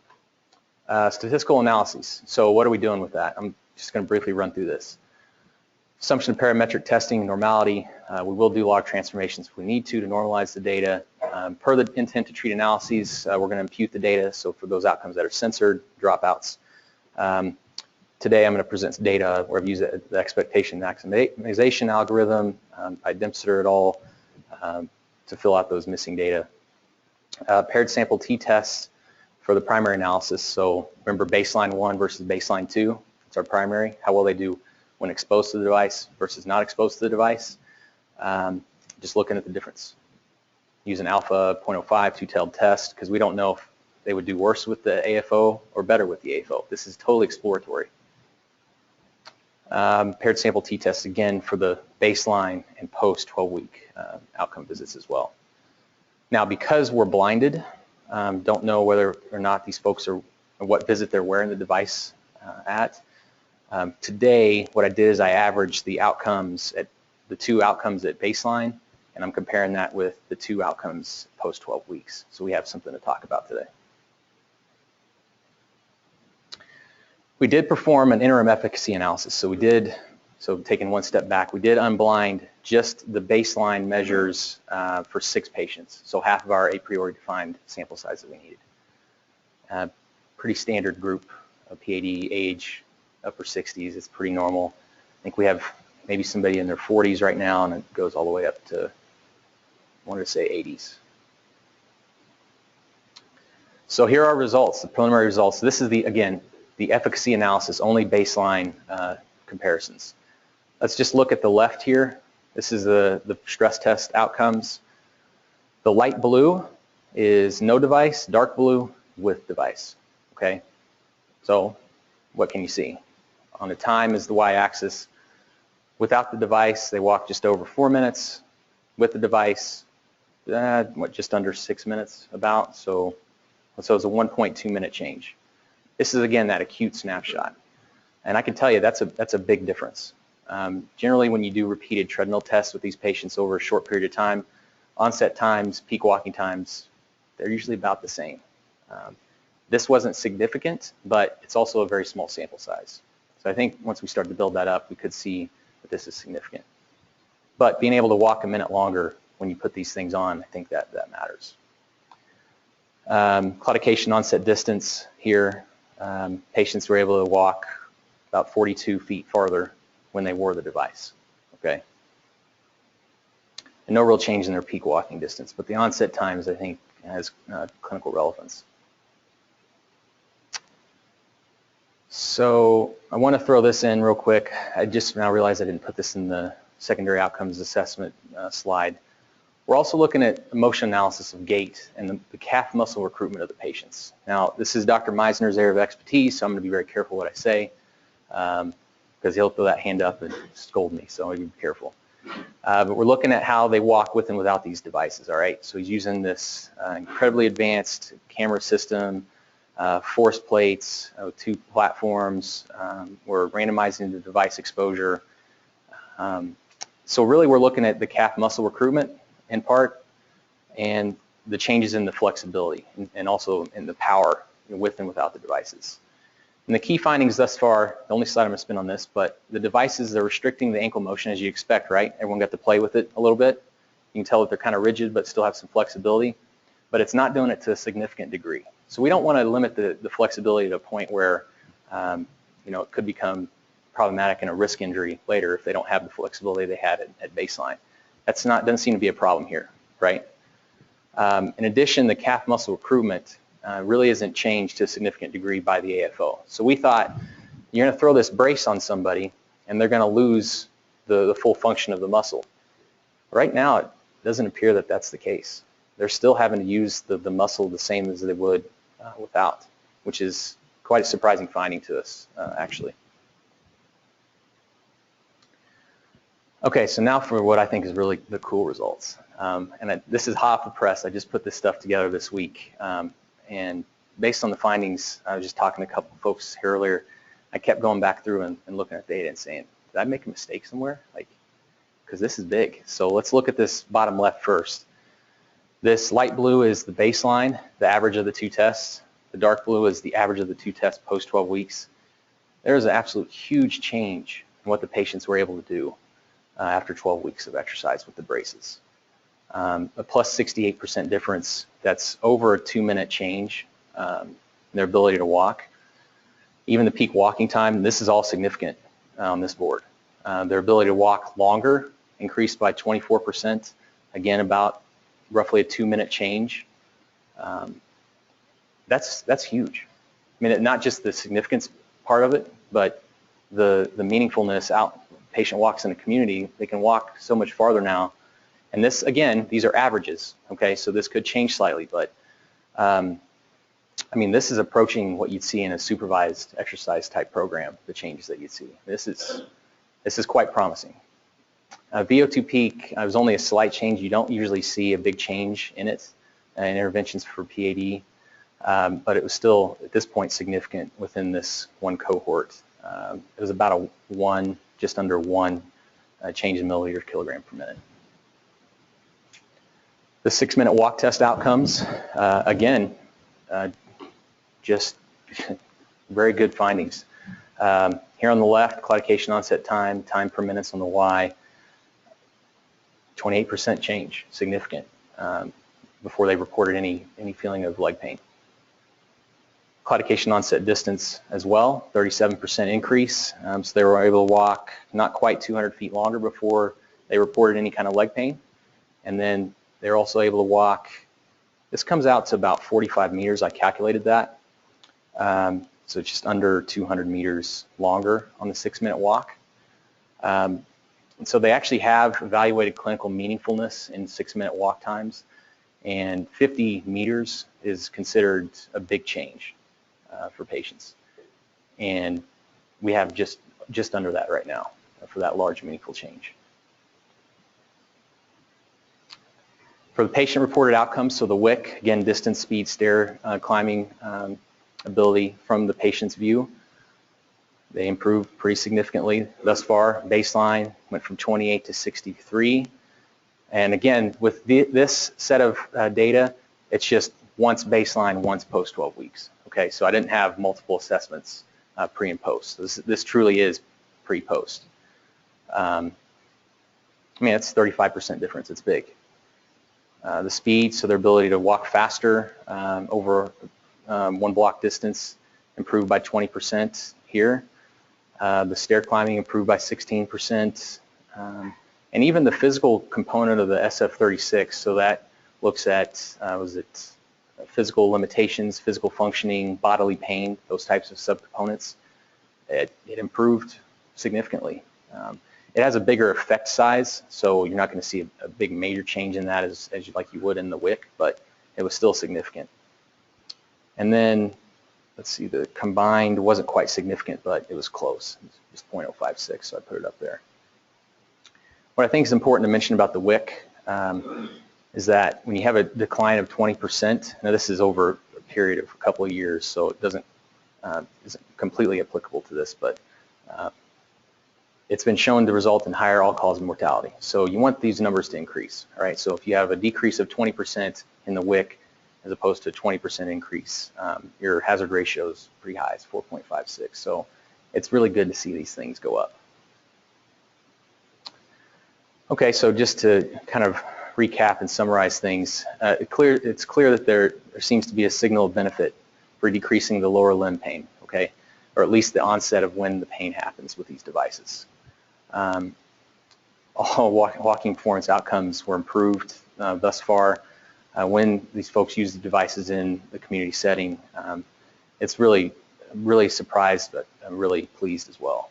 Speaker 2: Statistical analyses. So what are we doing with that? I'm just going to briefly run through this. Assumption of parametric testing, normality. We will do log transformations if we need to normalize the data. Per the intent to treat analyses, we're going to impute the data. So for those outcomes that are censored, dropouts. Today I'm going to present data where I've used the expectation maximization algorithm by Dempster et al. To fill out those missing data. Paired sample t-tests for the primary analysis. So remember baseline 1 versus baseline 2. It's our primary. How well they do when exposed to the device versus not exposed to the device. Just looking at the difference. Using alpha 0.05 two-tailed test because we don't know if they would do worse with the AFO or better with the AFO. This is totally exploratory. Paired sample t-tests again for the baseline and post 12-week outcome visits as well. Now, because we're blinded, don't know whether or not these folks are, or what visit they're wearing the device at. Today, what I did is I averaged the outcomes at the 2 outcomes at baseline, and I'm comparing that with the 2 outcomes post 12 weeks. So we have something to talk about today. We did perform an interim efficacy analysis. So taking one step back, we did unblind just the baseline measures for 6 patients. So half of our a priori defined sample size that we needed. Pretty standard group of PAD, age, upper 60s. It's pretty normal. I think we have maybe somebody in their 40s right now, and it goes all the way up to, I wanted to say 80s. So here are our results, the preliminary results. This is again, the efficacy analysis, only baseline comparisons. Let's just look at the left here. This is the stress test outcomes. The light blue is no device, dark blue with device, okay? So what can you see? On the time is the y-axis. Without the device, they walk just over 4 minutes. With the device, just under 6 minutes about. So it's a 1.2 minute change. This is, again, that acute snapshot. And I can tell you that's a big difference. Generally, when you do repeated treadmill tests with these patients over a short period of time, onset times, peak walking times, they're usually about the same. This wasn't significant, but it's also a very small sample size. So I think once we start to build that up, we could see that this is significant. But being able to walk a minute longer when you put these things on, I think that matters. Claudication onset distance here. Patients were able to walk about 42 feet farther when they wore the device, okay? And no real change in their peak walking distance, but the onset times, I think, has clinical relevance. So I want to throw this in real quick. I just now realized I didn't put this in the secondary outcomes assessment slide. We're also looking at emotion analysis of gait and the calf muscle recruitment of the patients. Now, this is Dr. Meisner's area of expertise, so I'm going to be very careful what I say because he'll throw that hand up and scold me, so I'll be careful. But we're looking at how they walk with and without these devices, all right? So he's using this incredibly advanced camera system, force plates, 2 platforms. We're randomizing the device exposure. So really we're looking at the calf muscle recruitment in part and the changes in the flexibility and also in the power with and without the devices. And the key findings thus far, the only slide I'm going to spin on this, but the devices are restricting the ankle motion as you expect, right? Everyone got to play with it a little bit. You can tell that they're kind of rigid but still have some flexibility, but it's not doing it to a significant degree. So we don't want to limit the flexibility to a point where it could become problematic and a risk injury later if they don't have the flexibility they had at baseline. Doesn't seem to be a problem here, right? In addition, the calf muscle recruitment really isn't changed to a significant degree by the AFO. So we thought you're going to throw this brace on somebody and they're going to lose the full function of the muscle. Right now, it doesn't appear that that's the case. They're still having to use the muscle the same as they would without, which is quite a surprising finding to us, actually. Okay, so now for what I think is really the cool results. This is hot off the press. I just put this stuff together this week. And based on the findings, I was just talking to a couple of folks here earlier, I kept going back through and looking at data and saying, did I make a mistake somewhere? Because this is big. So let's look at this bottom left first. This light blue is the baseline, the average of the two tests. The dark blue is the average of the two tests post 12 weeks. There's an absolute huge change in what the patients were able to do after 12 weeks of exercise with the braces. A plus 68% difference. That's over a 2-minute change in their ability to walk. Even the peak walking time, this is all significant on this board. Their ability to walk longer increased by 24%. Again, about roughly a 2-minute change. That's huge. I mean, not just the significance part of it, but the meaningfulness out. Patient walks in the community, they can walk so much farther now. And this, again, these are averages, okay? So this could change slightly, but I mean, this is approaching what you'd see in a supervised exercise type program, the changes that you'd see. This is quite promising. VO2 peak was only a slight change. You don't usually see a big change in it, in interventions for PAD, but it was still, at this point, significant within this one cohort. It was about just under 1 change in milliliter per kilogram per minute. The 6-minute walk test outcomes, again, just very good findings. Here on the left, claudication onset time, time per minute on the Y, 28% change, significant, before they reported any feeling of leg pain. Claudication onset distance as well, 37% increase. So they were able to walk not quite 200 feet longer before they reported any kind of leg pain. And then they're also able to walk, this comes out to about 45 meters, I calculated that. So it's just under 200 meters longer on the 6-minute walk. And so they actually have evaluated clinical meaningfulness in 6-minute walk times, and 50 meters is considered a big change for patients. And we have just under that right now for that large meaningful change. For the patient-reported outcomes, so the WIC, again, distance, speed, stair, climbing ability from the patient's view, they improved pretty significantly thus far. Baseline went from 28 to 63. And again, with this set of data, it's just once baseline, once post 12 weeks. Okay, so I didn't have multiple assessments pre and post. This truly is pre-post. I mean, it's 35% difference. It's big. The speed, so their ability to walk faster over 1 block distance improved by 20% here. The stair climbing improved by 16%. And even the physical component of the SF-36, so that looks at, physical limitations, physical functioning, bodily pain, those types of subcomponents, it improved significantly. It has a bigger effect size, so you're not going to see a big major change in that like you would in the WIC, but it was still significant. And then, let's see, the combined wasn't quite significant, but it was close. It was just 0.056, so I put it up there. What I think is important to mention about the WIC is that when you have a decline of 20%, now this is over a period of a couple of years, so it isn't completely applicable to this, but it's been shown to result in higher all-cause mortality. So you want these numbers to increase, all right? So if you have a decrease of 20% in the WIC, as opposed to a 20% increase. Your hazard ratio is pretty high, it's 4.56. So it's really good to see these things go up. Okay, so just to kind of recap and summarize things, it's clear that there seems to be a signal of benefit for decreasing the lower limb pain, okay, or at least the onset of when the pain happens with these devices. All walking performance outcomes were improved thus far when these folks use the devices in the community setting. It's really surprised, but I'm really pleased as well.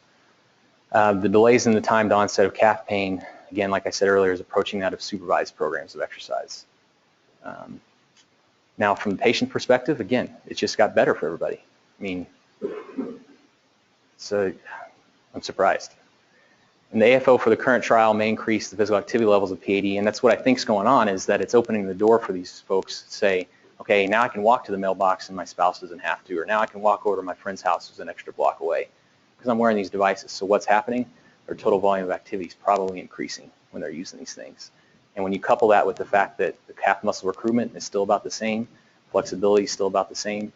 Speaker 2: The delays in the time to onset of calf pain, again, like I said earlier, is approaching that of supervised programs of exercise. Now, from the patient perspective, again, it just got better for everybody. I mean, so I'm surprised. And the AFO for the current trial may increase the physical activity levels of PAD, and that's what I think is going on, is that it's opening the door for these folks to say, okay, now I can walk to the mailbox and my spouse doesn't have to, or now I can walk over to my friend's house who's an extra block away because I'm wearing these devices. So what's happening? Their total volume of activity is probably increasing when they're using these things. And when you couple that with the fact that the calf muscle recruitment is still about the same, flexibility is still about the same,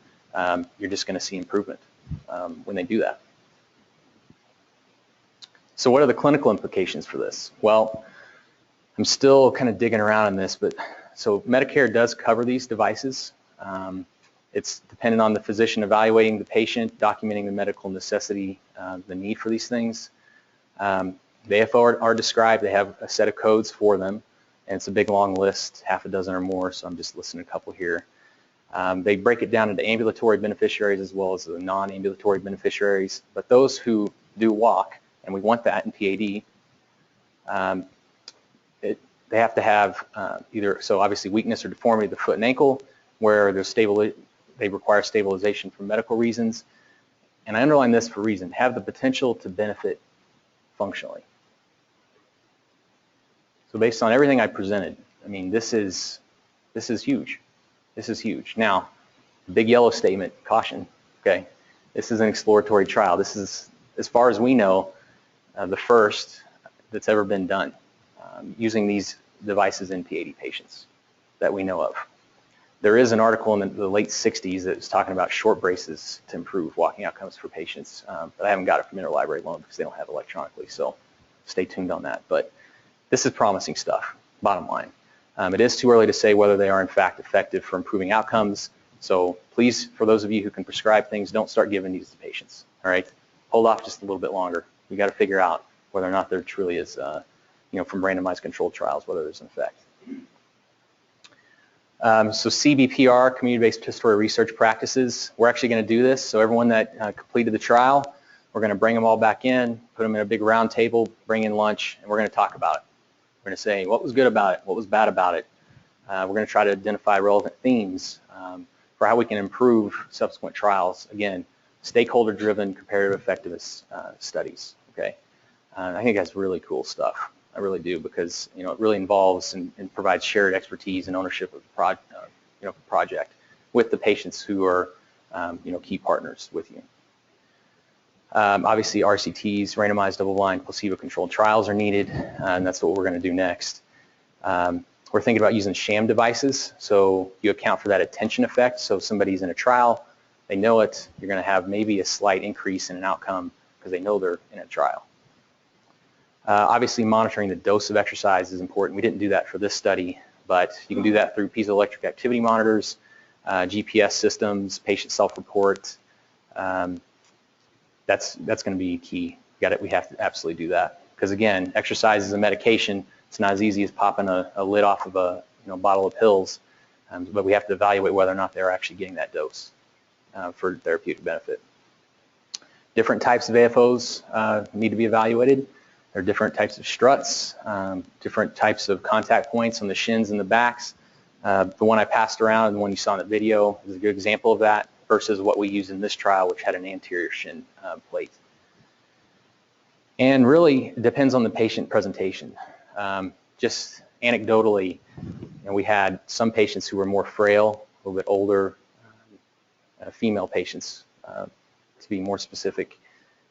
Speaker 2: you're just going to see improvement when they do that. So what are the clinical implications for this? Well, I'm still kind of digging around in this, but so Medicare does cover these devices. It's dependent on the physician evaluating the patient, documenting the medical necessity, the need for these things. The AFO are described. They have a set of codes for them, and it's a big long list, half a dozen or more, so I'm just listing a couple here. They break it down into ambulatory beneficiaries as well as the non-ambulatory beneficiaries, but those who do walk, and we want that in PAD, they have to have either, so obviously weakness or deformity of the foot and ankle, where they require stabilization for medical reasons. And I underline this for a reason, have the potential to benefit functionally. So based on everything I presented, I mean, this is huge. This is huge. Now, the big yellow statement, caution, okay? This is an exploratory trial. This is, as far as we know, the first that's ever been done using these devices in PAD patients that we know of. There is an article in the late 60s that was talking about short braces to improve walking outcomes for patients, but I haven't got it from Interlibrary loan because they don't have it electronically, so stay tuned on that. But this is promising stuff, bottom line. It is too early to say whether they are in fact effective for improving outcomes, so please, for those of you who can prescribe things, don't start giving these to patients, all right? Hold off just a little bit longer. We got to figure out whether or not there truly is, from randomized controlled trials, whether there's an effect. So CBPR, community-based participatory research practices, we're actually going to do this. So everyone that completed the trial, we're going to bring them all back in, put them in a big round table, bring in lunch, and we're going to talk about it. We're going to say what was good about it, what was bad about it. We're going to try to identify relevant themes for how we can improve subsequent trials. Again, stakeholder-driven comparative effectiveness studies. Okay, I think that's really cool stuff. I really do, because it really involves and provides shared expertise and ownership of the project with the patients who are key partners with you. Obviously, RCTs, randomized double-blind placebo-controlled trials, are needed, and that's what we're going to do next. We're thinking about using sham devices, so you account for that attention effect. So if somebody's in a trial, they know it, you're going to have maybe a slight increase in an outcome because they know they're in a trial. Obviously, monitoring the dose of exercise is important. We didn't do that for this study, but you can do that through piezoelectric activity monitors, GPS systems, patient self-report. That's going to be key. We have to absolutely do that, because again, exercise is a medication. It's not as easy as popping a lid off of a bottle of pills, but we have to evaluate whether or not they're actually getting that dose for therapeutic benefit. Different types of AFOs need to be evaluated. There are different types of struts, different types of contact points on the shins and the backs. The one I passed around and the one you saw in the video is a good example of that versus what we used in this trial, which had an anterior shin plate. And really, it depends on the patient presentation. Just anecdotally, we had some patients who were more frail, a little bit older, female patients, to be more specific,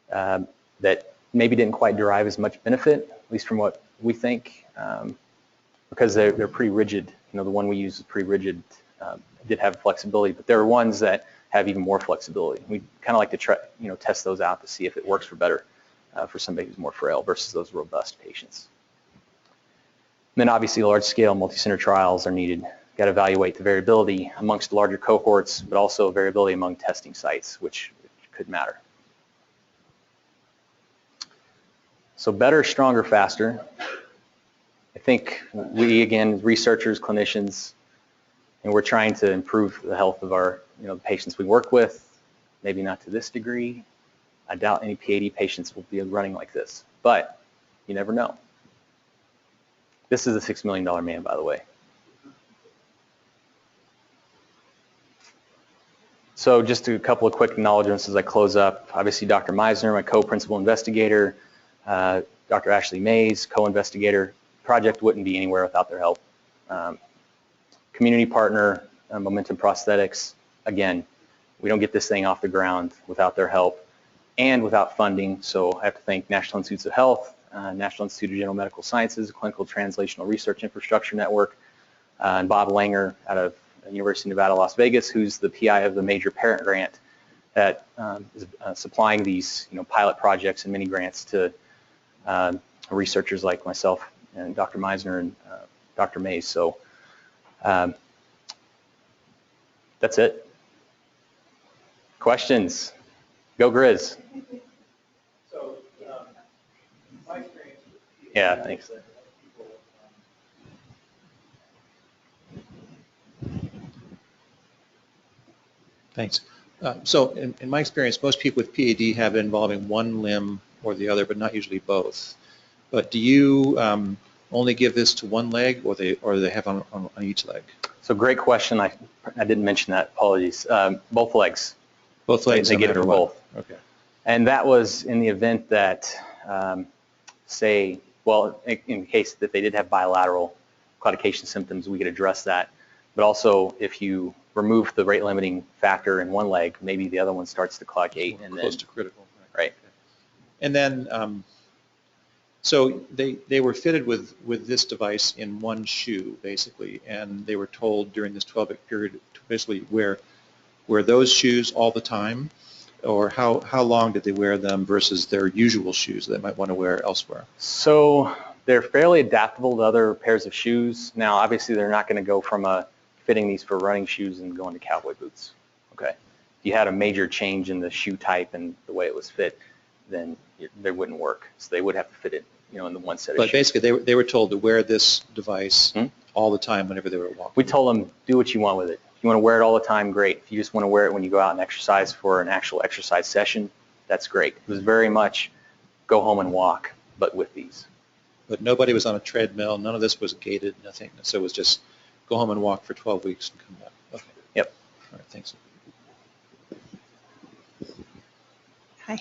Speaker 2: that maybe didn't quite derive as much benefit, at least from what we think, because they're pretty rigid. The one we use is pretty rigid did have flexibility, but there are ones that have even more flexibility. We kind of like to try, test those out to see if it works for better for somebody who's more frail versus those robust patients. And then obviously large-scale multi-center trials are needed. Got to evaluate the variability amongst larger cohorts, but also variability among testing sites, which could matter. So better, stronger, faster. I think we, again, researchers, clinicians, and we're trying to improve the health of our, the patients we work with. Maybe not to this degree. I doubt any PAD patients will be running like this, but you never know. This is a $6 million man, by the way. So just a couple of quick acknowledgments as I close up. Obviously, Dr. Meisner, my co-principal investigator, Dr. Ashley Mays, co-investigator. Project wouldn't be anywhere without their help. Community partner, Momentum Prosthetics. Again, we don't get this thing off the ground without their help and without funding. So I have to thank National Institutes of Health, National Institute of General Medical Sciences, Clinical Translational Research Infrastructure Network, and Bob Langer out of University of Nevada, Las Vegas, who's the PI of the major parent grant that is supplying these pilot projects and mini grants to researchers like myself and Dr. Meisner and Dr. Mays. So that's it. Questions? Go Grizz.
Speaker 1: So, my experience with
Speaker 2: yeah, thanks.
Speaker 1: Thanks. So in my experience, most people with PAD have it involving one limb or the other, but not usually both. But do you only give this to one leg, or do they have on each leg?
Speaker 2: So great question. I didn't mention that. Apologies. Both legs.
Speaker 1: Both legs.
Speaker 2: They get it for both.
Speaker 1: Okay.
Speaker 2: And that was in the event that, say, well, in case that they did have bilateral claudication symptoms, we could address that. But also, if you remove the rate limiting factor in one leg, maybe the other one starts to claudicate, and
Speaker 1: close to critical.
Speaker 2: Right.
Speaker 1: And then, so they were fitted with this device in one shoe, basically, and they were told during this 12-week period to basically wear those shoes all the time, or how long did they wear them versus their usual shoes they might want to wear elsewhere? So
Speaker 2: they're fairly adaptable to other pairs of shoes. Now, obviously, they're not going to go from fitting these for running shoes and going to cowboy boots. Okay. If you had a major change in the shoe type and the way it was fit, then they wouldn't work. So they would have to fit it, in the one set of shoes.
Speaker 1: But basically, they were told to wear this device all the time whenever they were walking.
Speaker 2: We told them, do what you want with it. If you want to wear it all the time, great. If you just want to wear it when you go out and exercise for an actual exercise session, that's great. It was very much go home and walk, but with these.
Speaker 1: But nobody was on a treadmill. None of this was gated, nothing. So it was just go home and walk for 12 weeks and come back. Okay.
Speaker 2: Yep.
Speaker 1: All right, thanks.
Speaker 3: Hi.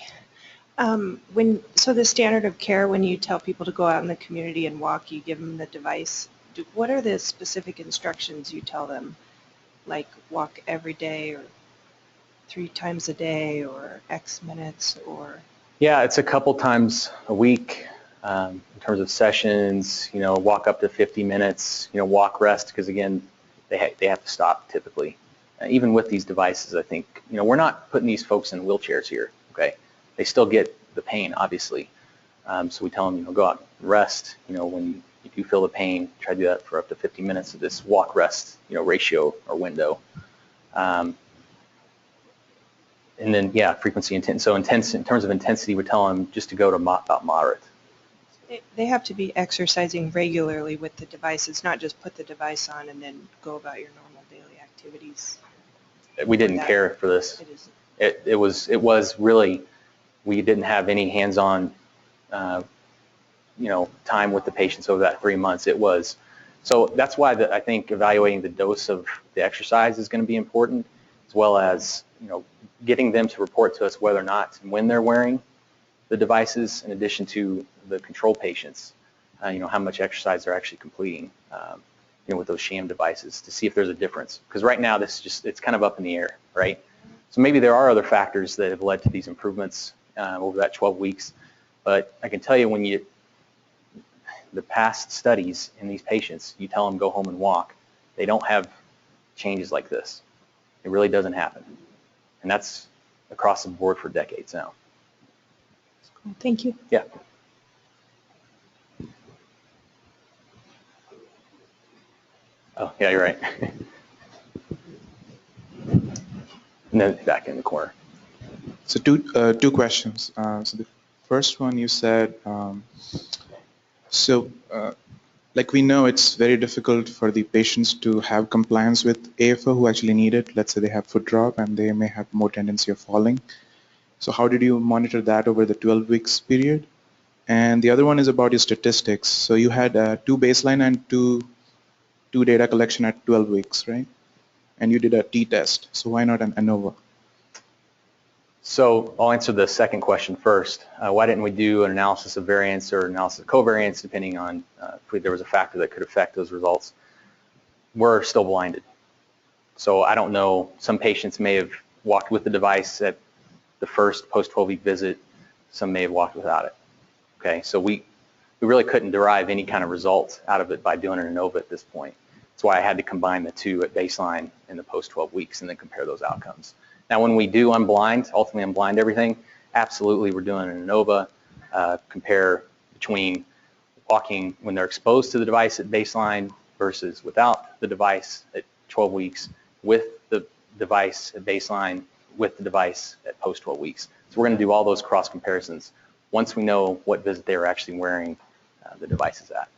Speaker 3: So the standard of care, when you tell people to go out in the community and walk, you give them the device. What are the specific instructions you tell them? Like walk every day, or 3 times a day, or X minutes, or?
Speaker 2: Yeah, it's a couple times a week in terms of sessions. Walk up to 50 minutes. Walk, rest, because again, they have to stop typically. Even with these devices, I think we're not putting these folks in wheelchairs here. Okay, they still get the pain, obviously. So we tell them, go out, rest. When you do feel the pain, try to do that for up to 50 minutes of this walk-rest, ratio or window. And then, yeah, frequency, intent. So in terms of intensity, we tell them just to go to about moderate.
Speaker 3: They have to be exercising regularly with the devices, not just put the device on and then go about your normal daily activities.
Speaker 2: We didn't care for this. It was really, we didn't have any hands-on time with the patients over that 3 months. It was, so that's why I think evaluating the dose of the exercise is going to be important, as well as getting them to report to us whether or not and when they're wearing the devices, in addition to the control patients, how much exercise they're actually completing, with those sham devices, to see if there's a difference. Because right now it's kind of up in the air, right? So maybe there are other factors that have led to these improvements over that 12 weeks. But I can tell you, the past studies in these patients, you tell them go home and walk, they don't have changes like this. It really doesn't happen. And that's across the board for decades now.
Speaker 3: Thank you.
Speaker 2: Yeah. Oh, yeah, you're right. And then back in the corner.
Speaker 4: So two questions. So the first one, you said, like we know it's very difficult for the patients to have compliance with AFO who actually need it. Let's say they have foot drop and they may have more tendency of falling. So how did you monitor that over the 12 weeks period? And the other one is about your statistics. So you had two baseline and two data collection at 12 weeks, right? And you did a t-test. So why not an ANOVA?
Speaker 2: So I'll answer the second question first. Why didn't we do an analysis of variance or analysis of covariance depending on if there was a factor that could affect those results? We're still blinded. So I don't know, some patients may have walked with the device at the first post 12-week visit, some may have walked without it. Okay, so we really couldn't derive any kind of result out of it by doing an ANOVA at this point. That's why I had to combine the two at baseline and the post 12 weeks and then compare those outcomes. Now, when we do ultimately unblind everything, absolutely we're doing an ANOVA, compare between walking when they're exposed to the device at baseline versus without the device at 12 weeks, with the device at baseline, with the device at post 12 weeks. So we're going to do all those cross comparisons once we know what visit they were actually wearing the devices at.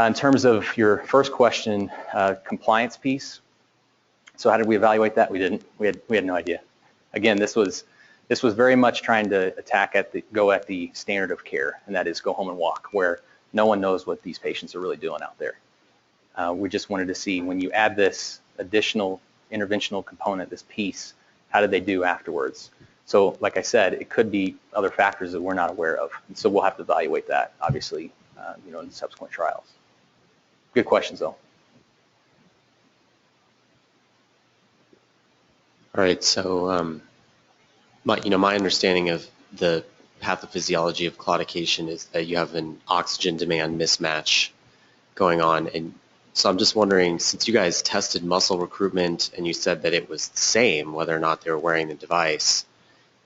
Speaker 2: In terms of your first question, compliance piece, so how did we evaluate that? We didn't. We had no idea. Again, this was very much trying to go at the standard of care, and that is go home and walk, where no one knows what these patients are really doing out there. We just wanted to see when you add this additional interventional component, this piece, how did they do afterwards? So like I said, it could be other factors that we're not aware of. And so we'll have to evaluate that, obviously, in subsequent trials. Good questions, though.
Speaker 5: All right, so my understanding of the pathophysiology of claudication is that you have an oxygen demand mismatch going on, and so I'm just wondering, since you guys tested muscle recruitment and you said that it was the same whether or not they were wearing the device,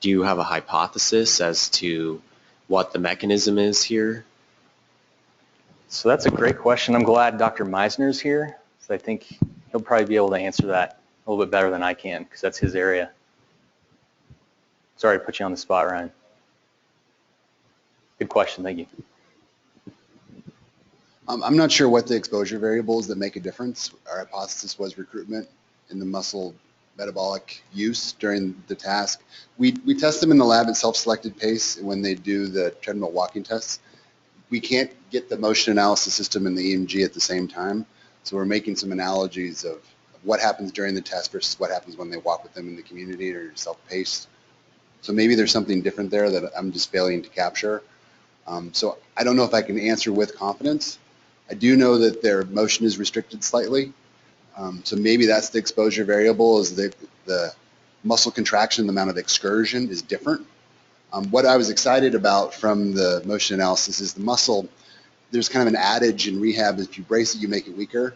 Speaker 5: do you have a hypothesis as to what the mechanism is here?
Speaker 2: So that's a great question. I'm glad Dr. Meisner's here, so I think he'll probably be able to answer that a little bit better than I can, because that's his area. Sorry to put you on the spot, Ryan. Good question, thank you.
Speaker 6: I'm not sure what the exposure variables that make a difference. Our hypothesis was recruitment in the muscle metabolic use during the task. We test them in the lab at self-selected pace when they do the treadmill walking tests. We can't get the motion analysis system and the EMG at the same time, so we're making some analogies of what happens during the test versus what happens when they walk with them in the community or self-paced. So maybe there's something different there that I'm just failing to capture. So I don't know if I can answer with confidence. I do know that their motion is restricted slightly. So maybe that's the exposure variable, is that the muscle contraction, the amount of excursion is different. What I was excited about from the motion analysis is the muscle, there's kind of an adage in rehab, if you brace it, you make it weaker,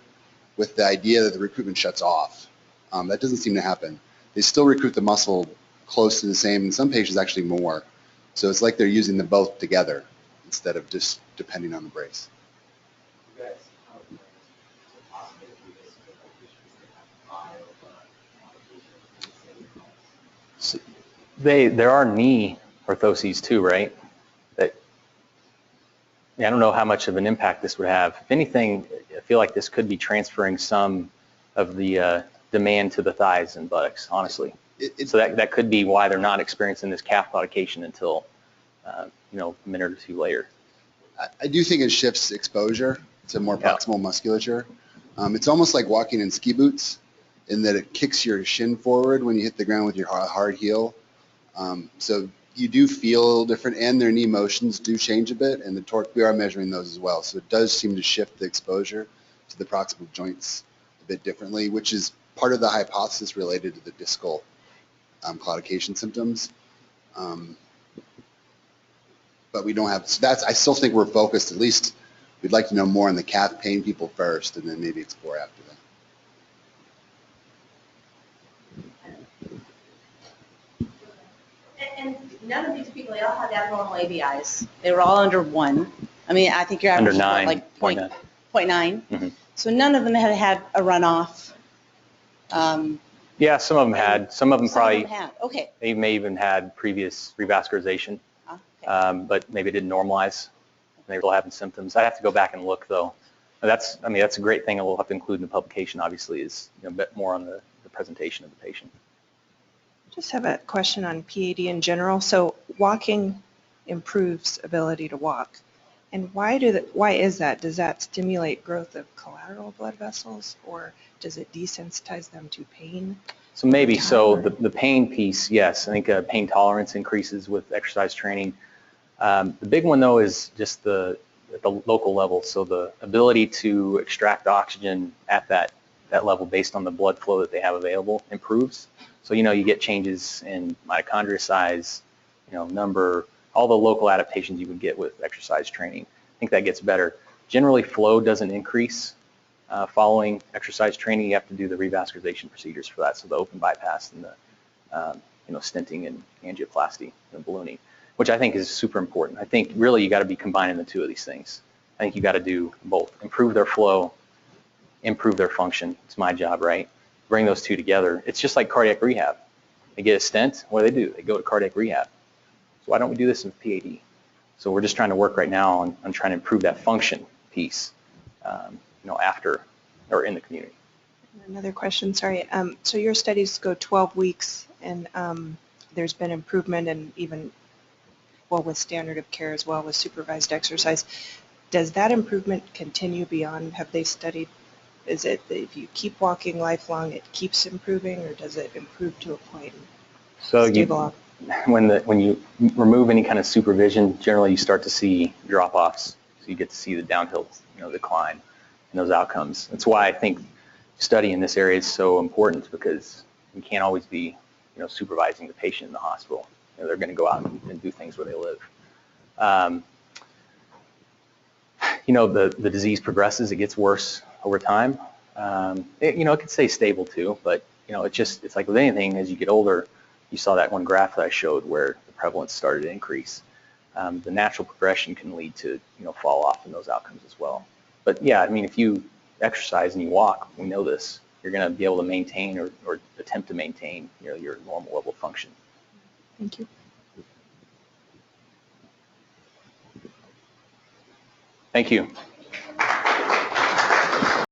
Speaker 6: with the idea that the recruitment shuts off. That doesn't seem to happen. They still recruit the muscle close to the same, in some patients actually more. So it's like they're using them both together instead of just depending on the brace.
Speaker 2: So there are knee orthoses too, right? I don't know how much of an impact this would have. If anything, I feel like this could be transferring some of the demand to the thighs and buttocks, honestly. So that could be why they're not experiencing this calf claudication until a minute or two later.
Speaker 6: I do think it shifts exposure to more proximal musculature. It's almost like walking in ski boots, in that it kicks your shin forward when you hit the ground with your hard heel. So you do feel a little different, and their knee motions do change a bit, and the torque, we are measuring those as well. So it does seem to shift the exposure to the proximal joints a bit differently, which is part of the hypothesis related to the discal claudication symptoms. But we don't have, so I still think we're focused, at least we'd like to know more on the calf pain people first, and then maybe explore after that.
Speaker 7: none of these people, they all had abnormal ABIs. They were all under 1. I mean, I think your
Speaker 2: Under
Speaker 7: average is
Speaker 2: 9,
Speaker 7: like
Speaker 2: 0.9.
Speaker 7: 0.9.
Speaker 2: Mhm.
Speaker 7: So none of them had had a runoff.
Speaker 2: Yeah, some of them had. Some of them probably,
Speaker 7: had. Okay.
Speaker 2: they may even had previous revascularization,
Speaker 7: Okay.
Speaker 2: but maybe it didn't normalize. They were still having symptoms. I have to go back and look though. That's a great thing, and we'll have to include in the publication. Obviously, is a bit more on the presentation of the patient.
Speaker 3: Just have a question on PAD in general. So walking improves ability to walk. And why is that? Does that stimulate growth of collateral blood vessels, or does it desensitize them to pain?
Speaker 2: So maybe,
Speaker 3: Time,
Speaker 2: so
Speaker 3: or-
Speaker 2: the pain piece, yes. I think pain tolerance increases with exercise training. The big one though is just at the local level. So the ability to extract oxygen at that level based on the blood flow that they have available improves. So you get changes in mitochondria size, number, all the local adaptations you would get with exercise training. I think that gets better. Generally, flow doesn't increase following exercise training. You have to do the revascularization procedures for that, so the open bypass and the stenting and angioplasty and ballooning, which I think is super important. I think really you got to be combining the two of these things. I think you got to do both: improve their flow, improve their function. It's my job, right? Bring those two together. It's just like cardiac rehab. They get a stent. What do? They go to cardiac rehab. So why don't we do this in PAD? So we're just trying to work right now on trying to improve that function piece, after or in the community.
Speaker 3: Another question, sorry. So your studies go 12 weeks, and there's been improvement, and even, well, with standard of care as well, with supervised exercise. Does that improvement continue beyond? Have they studied? Is it that if you keep walking lifelong, it keeps improving, or does it improve to a point?
Speaker 2: So
Speaker 3: Stable
Speaker 2: when you remove any kind of supervision, generally you start to see drop-offs. So you get to see the downhill, decline in those outcomes. That's why I think study in this area is so important, because you can't always be, supervising the patient in the hospital. They're going to go out and do things where they live. The disease progresses; it gets worse over time. It can stay stable too, but it's like with anything. As you get older, you saw that one graph that I showed where the prevalence started to increase. The natural progression can lead to fall off in those outcomes as well. But yeah, if you exercise and you walk, we know this, you're going to be able to maintain or attempt to maintain your normal level of function.
Speaker 3: Thank you.
Speaker 2: Thank you.